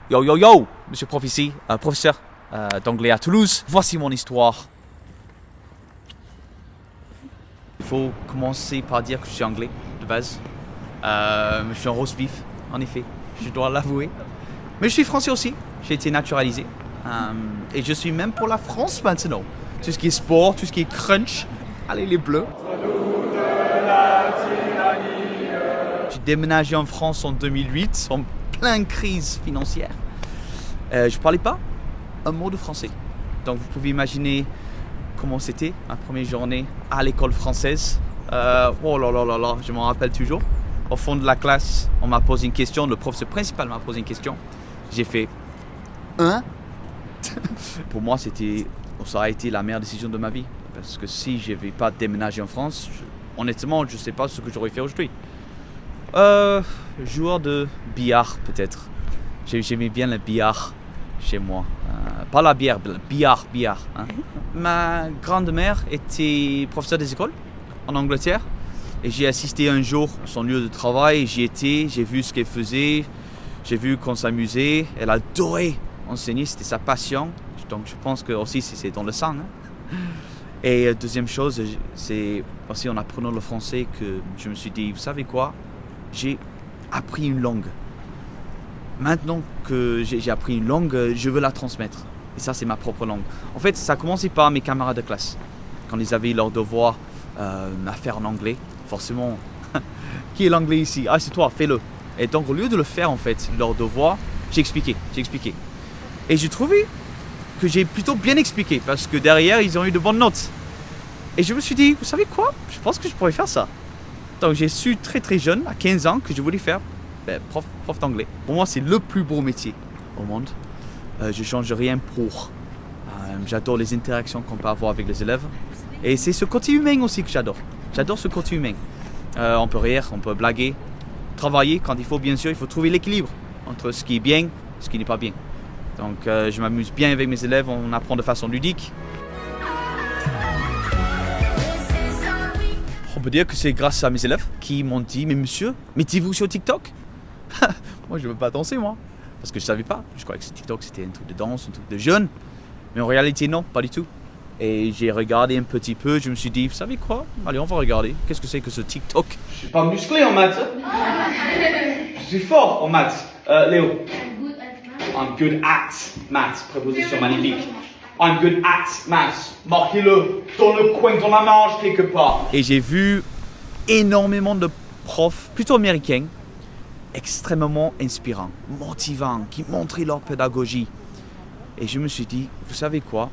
Yo yo yo, monsieur prof ici, professeur d'anglais à Toulouse. Voici mon histoire. Il faut commencer par dire que je suis anglais de base. Je suis un roast beef, en effet, je dois l'avouer. Mais je suis français aussi, j'ai été naturalisé. Et je suis même pour la France maintenant. Tout ce qui est sport, tout ce qui est crunch, allez les bleus. J'ai déménagé en France en 2008, en pleine crise financière. Je ne parlais pas un mot de français. Donc vous pouvez imaginer comment c'était ma première journée à l'école française. Oh là là là là, je m'en rappelle toujours. Au fond de la classe, on m'a posé une question, le professeur principal m'a posé une question. J'ai fait « Hein ?» Pour moi, ça aurait été la meilleure décision de ma vie. Parce que si je n'avais pas déménagé en France, honnêtement, je ne sais pas ce que j'aurais fait aujourd'hui. Joueur de billard, peut-être. J'aimais bien le billard chez moi. Pas la bière, le billard. Hein. Ma grand-mère était professeure des écoles en Angleterre. Et j'ai assisté un jour à son lieu de travail. J'y étais, j'ai vu ce qu'elle faisait. J'ai vu qu'on s'amusait. Elle adorait enseigner, c'était sa passion. Donc je pense que aussi c'est dans le sang. Hein. Et deuxième chose, c'est aussi en apprenant le français que je me suis dit, vous savez quoi, j'ai appris une langue. Maintenant que j'ai appris une langue, je veux la transmettre. Et ça, c'est ma propre langue. En fait, ça a commencé par mes camarades de classe. Quand ils avaient leur devoir à faire en anglais, forcément, qui est l'anglais ici? Ah, c'est toi, fais-le. Et donc, au lieu de le faire, en fait, leur devoir, j'ai expliqué. Et j'ai trouvé que j'ai plutôt bien expliqué parce que derrière, ils ont eu de bonnes notes. Et je me suis dit, vous savez quoi? Je pense que je pourrais faire ça. Donc, j'ai su très très jeune, à 15 ans, que je voulais faire prof d'anglais. Pour moi, c'est le plus beau métier au monde. Je ne change rien pour. J'adore les interactions qu'on peut avoir avec les élèves. Et c'est ce côté humain aussi que j'adore. J'adore ce côté humain. On peut rire, on peut blaguer, travailler quand il faut, bien sûr. Il faut trouver l'équilibre entre ce qui est bien et ce qui n'est pas bien. Donc, je m'amuse bien avec mes élèves, on apprend de façon ludique. On peut dire que c'est grâce à mes élèves qui m'ont dit « Mais monsieur, mettez-vous sur TikTok ?» Moi, je ne veux pas danser, moi. Parce que je ne savais pas. Je croyais que TikTok, c'était un truc de danse, un truc de jeune. Mais en réalité, non, pas du tout. Et j'ai regardé un petit peu, je me suis dit « Vous savez quoi? Allez, on va regarder. Qu'est-ce que c'est que ce TikTok ?» Je suis pas musclé en maths. Je suis fort en maths. Léo. I'm good at maths. Préposition magnifique. I'm good at maths. Marquez-le dans le coin, dans la marge, quelque part. Et j'ai vu énormément de profs, plutôt américains, extrêmement inspirants, motivants, qui montraient leur pédagogie. Et je me suis dit, vous savez quoi?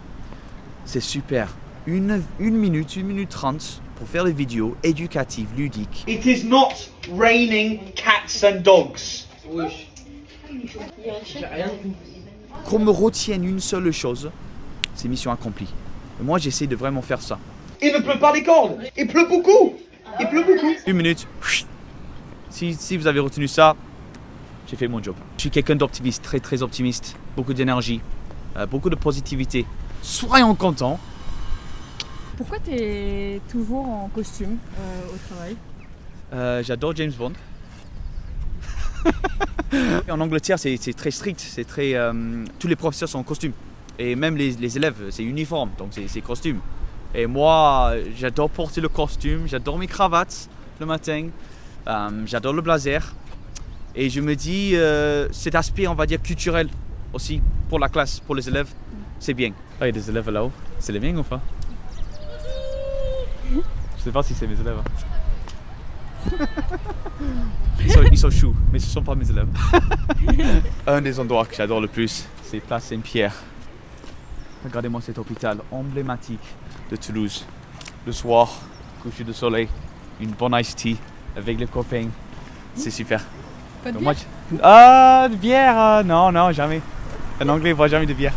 C'est super. Une minute 30 pour faire des vidéos éducatives, ludiques. It is not raining cats and dogs. Oui. Qu'on me retienne une seule chose, c'est mission accomplie. Et moi, j'essaie de vraiment faire ça. Il ne pleut pas des cordes. Il pleut beaucoup. Une minute. Si vous avez retenu ça, j'ai fait mon job. Je suis quelqu'un d'optimiste, très très optimiste. Beaucoup d'énergie, beaucoup de positivité. Soyons contents. Pourquoi tu es toujours en costume au travail? J'adore James Bond. En Angleterre, c'est très strict. C'est très, tous les professeurs sont en costume. Et même les élèves, c'est uniforme, donc c'est costume. Et moi, j'adore porter le costume, j'adore mes cravates le matin, j'adore le blazer. Et je me dis, cet aspect, on va dire, culturel aussi, pour la classe, pour les élèves, c'est bien. Ah, il y a des élèves là-haut. C'est les miens ou pas? Je sais pas si c'est mes élèves. Ils sont choux, mais ce ne sont pas mes élèves. Un des endroits que j'adore le plus, c'est Place Saint-Pierre. Regardez-moi cet hôpital emblématique de Toulouse. Le soir, coucher de soleil, une bonne iced tea avec les copains. C'est super. Pas de bière? De bière? Non, jamais. Un Anglais ne boit jamais de bière.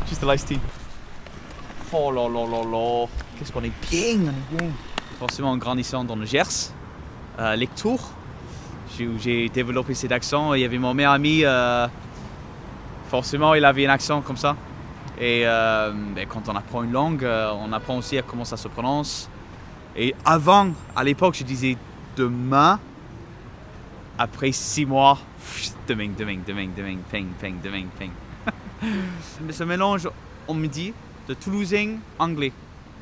Juste de l'iced tea. Oh là là là là. Qu'est-ce qu'on est bien, Forcément, en grandissant dans le Gers, Lectoure, où j'ai développé cet accent. Il y avait mon meilleur ami, forcément, il avait un accent comme ça. Et quand on apprend une langue, on apprend aussi à comment ça se prononce. Et avant, à l'époque, je disais demain. Après 6 mois, demain, ping. Mais ce mélange, on me dit, de toulousain anglais.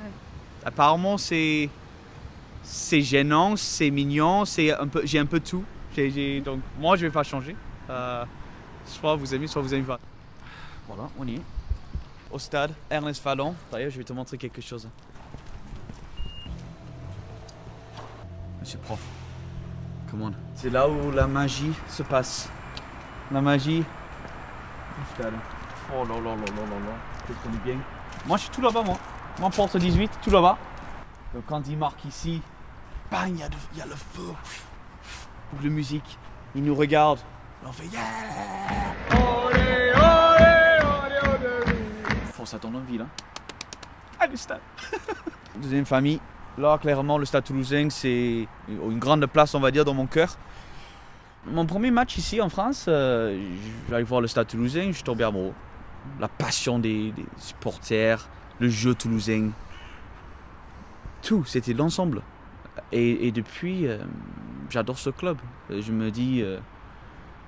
Ouais. Apparemment, c'est gênant, c'est mignon, j'ai un peu tout. Donc moi, je vais pas changer. Soit vous aimez, soit vous aimez pas. Voilà, on y est. Au stade Ernest Fallon. D'ailleurs, je vais te montrer quelque chose. Monsieur prof, come on. C'est là où la magie se passe. La magie du stade. Oh là là là là là là. Je connais bien. Moi, je suis tout là-bas, moi. Moi, porte 18, tout là-bas. Donc quand il marque ici, bang, il y a le feu. De musique. Il nous regarde. On fait yeah. Olé, olé, olé, olé. Faut ça donne envie là. Ah, le stade. Deuxième famille. Là, clairement, le Stade Toulousain, c'est une grande place, on va dire, dans mon cœur. Mon premier match ici en France, j'allais voir le Stade Toulousain, je suis tombé amoureux. La passion des supporters, le jeu toulousain. Tout, c'était l'ensemble. Et depuis, j'adore ce club. Je me dis,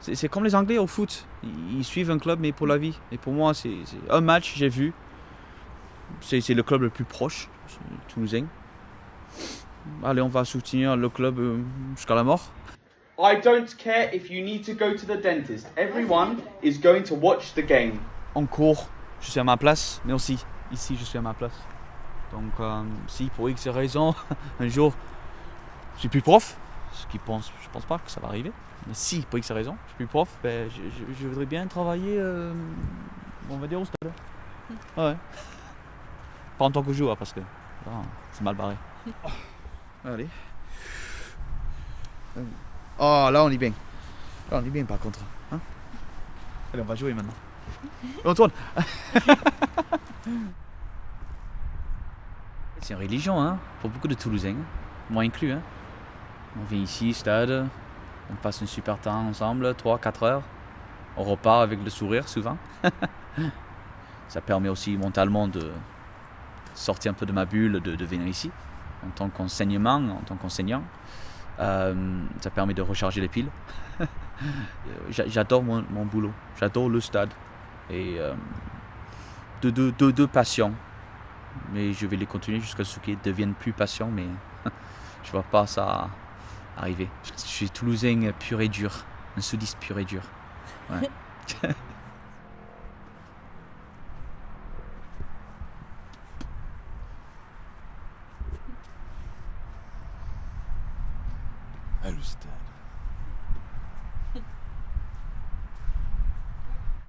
c'est comme les Anglais au foot. Ils suivent un club, mais pour la vie. Et pour moi, c'est un match, j'ai vu. C'est le club le plus proche, toulousain. Allez, on va soutenir le club jusqu'à la mort. I don't care if you need to go to the dentist. Everyone is going to watch the game. En cours, je suis à ma place, mais aussi ici, je suis à ma place. Donc, si pour X raison, un jour, je suis plus prof, je pense pas que ça va arriver. Mais si pour X raison, je suis plus prof, ben, je voudrais bien travailler, on va dire au stade. Ouais. Pas en tant que joueur parce que c'est mal barré. Allez. Oh, là on est bien. Là on est bien par contre. Hein? Allez, on va jouer maintenant. On tourne. C'est une religion, hein, pour beaucoup de Toulousains, moi inclus. Hein. On vient ici, stade, on passe un super temps ensemble, 3-4 heures. On repart avec le sourire souvent. Ça permet aussi mentalement de sortir un peu de ma bulle, de venir ici. En tant qu'enseignant, ça permet de recharger les piles. J'adore mon boulot, j'adore le stade. Et deux passions. Mais je vais les continuer jusqu'à ce qu'ils deviennent plus patients, mais je vois pas ça arriver. Je suis toulousain pur et dur, un soudiste pur et dur. Ouais.